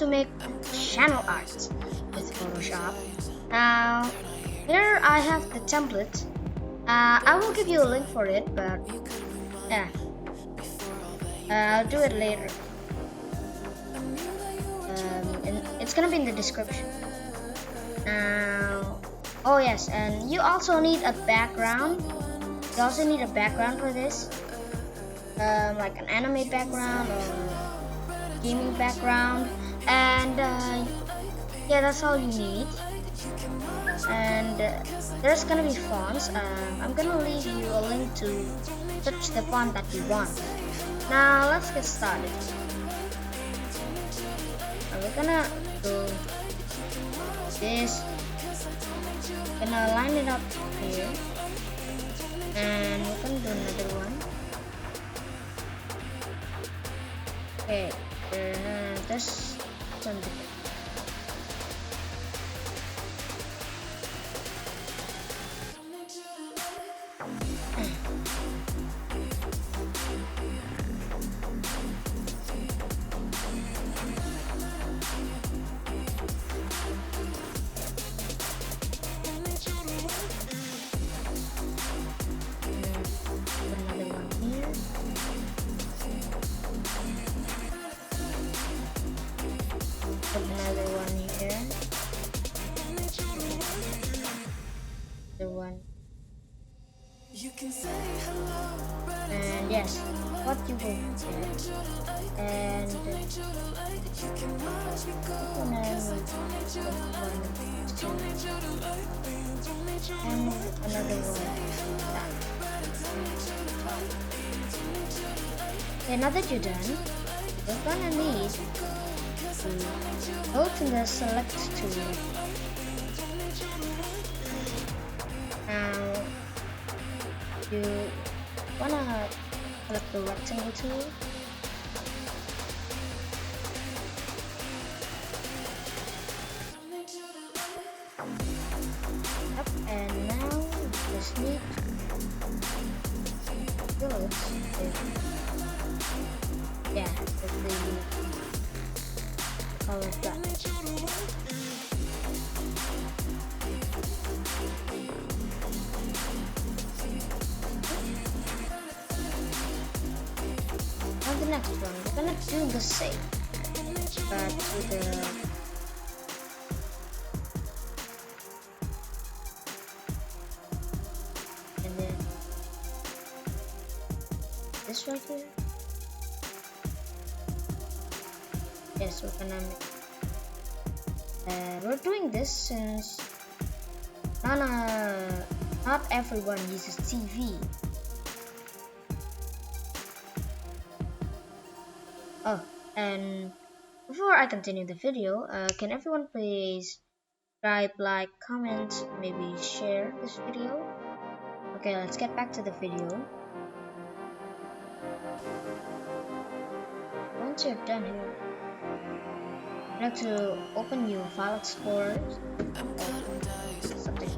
to make channel art with Photoshop. Now, here I have the template. I will give you a link for it, but yeah, I'll do it later. And it's gonna be in the description. Now, oh yes, and you also need a background. You also need a background for this, like an anime background or gaming background, and yeah, that's all you need. And there's gonna be fonts. I'm gonna leave you a link to search the font that you want. Now let's get started. We're gonna do this. Gonna line it up here, and we're gonna do another one. Okay, this one. Another one here. The one. And yes, what you will get. And another one. Okay, now that you're done, we're gonna need go to the select tool. Now you wanna select the rectangle tool. Yep, and now you just need yeah, with the color black. Now the next one, we're gonna do the same, but with the and then this right here. Yes, we're gonna make. We're doing this since not everyone uses TV. Oh, and before I continue the video, can everyone please subscribe, like, comment, maybe share this video? Okay, let's get back to the video. Once you're done here, you have to open your file explorer or something,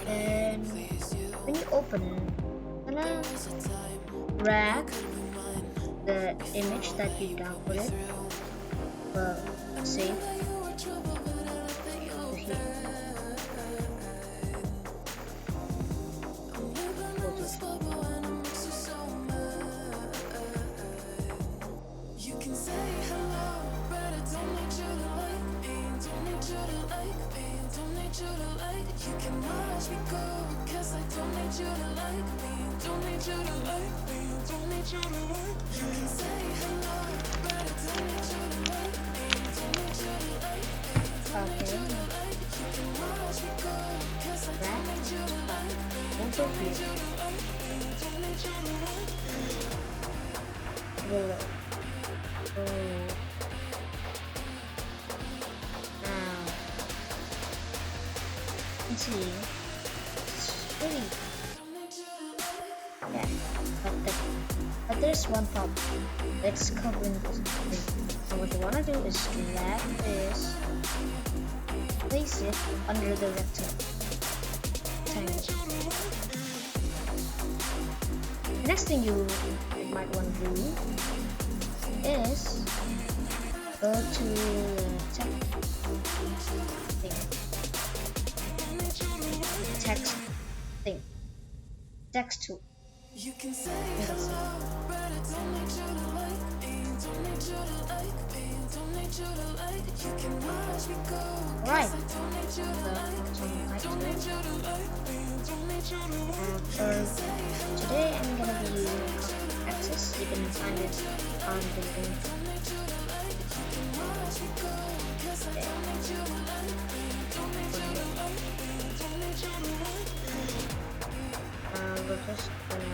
and when you open, I'm gonna drag the image that you downloaded, save to here. Okay. Over here. Below. Now, let's see. It's really, yeah, but there's one problem. It's covering this thing. And what you wanna do is drag this, place it under the rectangle. The next thing you might want to do is Go to text thing. Text tool. You can say hello, but I don't need you to like me. Don't need you to like me. Don't need you to like. You can watch me go. Right. Don't need you to like me. Don't need you to like me. Don't need you to like. For today, I'm gonna be using Access. You can find it on the link. We're just gonna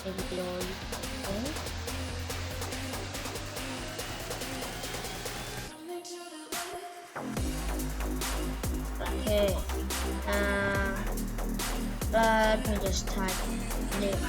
maybe lower it. Okay. Let me just type name.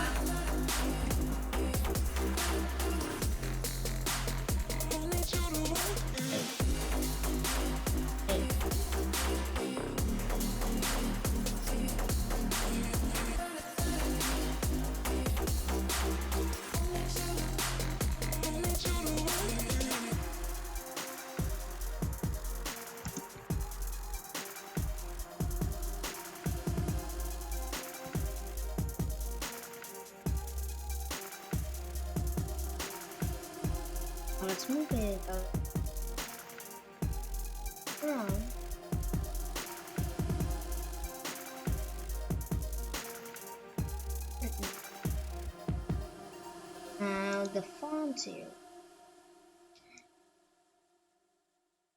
Let's move it around. Now the font here.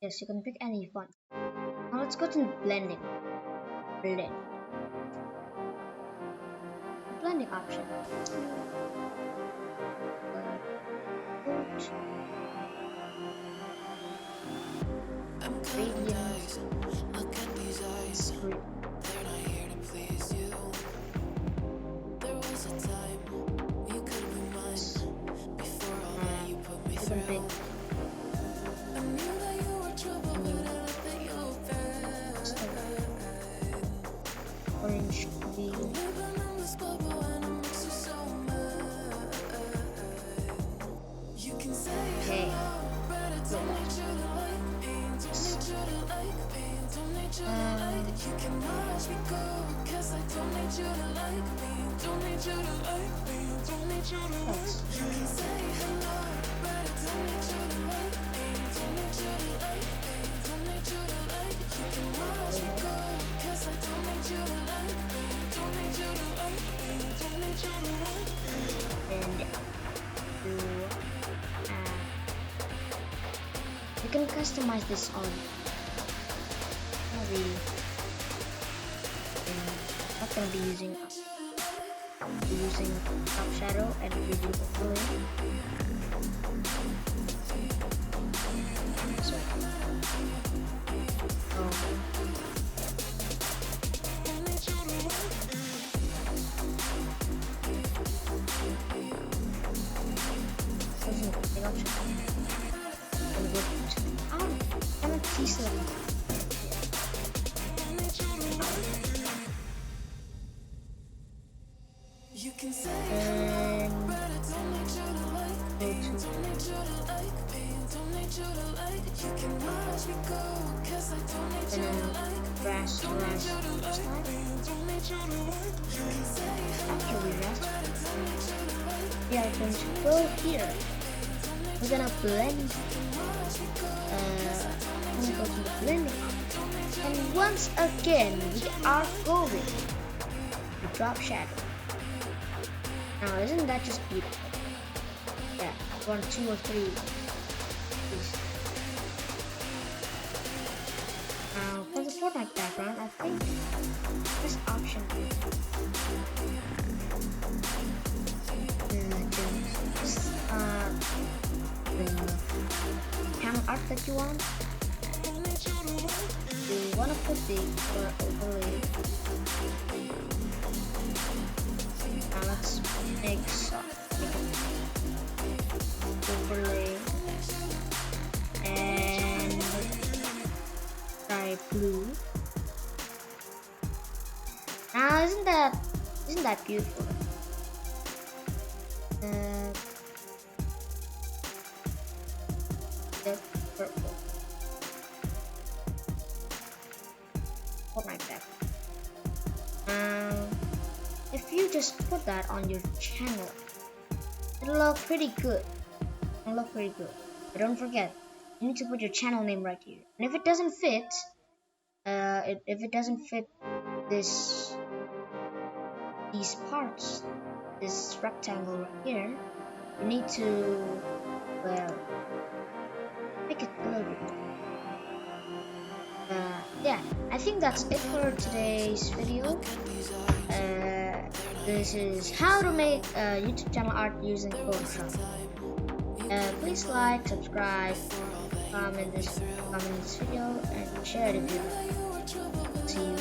Yes, you can pick any font. Now let's go to blending. Blending option. I'm counting eyes. Look at these eyes. They're not here to please you. There was a time you could be mine. Before all that you put me through. I knew that you were trouble, but I don't think you were bad. Orange green. Living in this bubble and it makes you so mad. You can say hello, but I don't need you to like me. Don't need you to like me. Don't need you to like. You can watch me go, 'cause I don't need you to like me. Don't need you to like me. Don't need you to like. You can say hello, but I don't need you to like me. Don't need you to like me. Don't need you to like. You can watch me go, 'cause I don't need you to like me. Don't need you to like me. Don't need you to like. And you can customize this on. Maybe I'm not gonna be using top shadow and reveal overlay. So, You can say hello, but I don't need you to like me. Don't need you to like me. Don't need you to like. You can watch me go, 'cause I don't need you to like me. Don't need you to like me. Don't need you to like. You can say hello, but I don't need you to like me. we are going to go here. We're gonna blend. We're gonna go to the blending option. And once again, we are going to drop shadow. Now, isn't that just beautiful? Yeah, 1, 2, or 3. Please. Now, for the Fortnite background, I think this option the camera art that you want. You want to put the color overlay. Now let's make overlay and try blue. Now isn't that beautiful? the purple Fortnite background. If you just put that on your channel, it'll look pretty good. But don't forget, you need to put your channel name right here. And if it doesn't fit, if it doesn't fit these parts, this rectangle right here, you need to, well, make it a little bit. Yeah, I think that's it for today's video. This is how to make a YouTube channel art using Photoshop. Please like, subscribe, comment this video, and share it if you like. See you.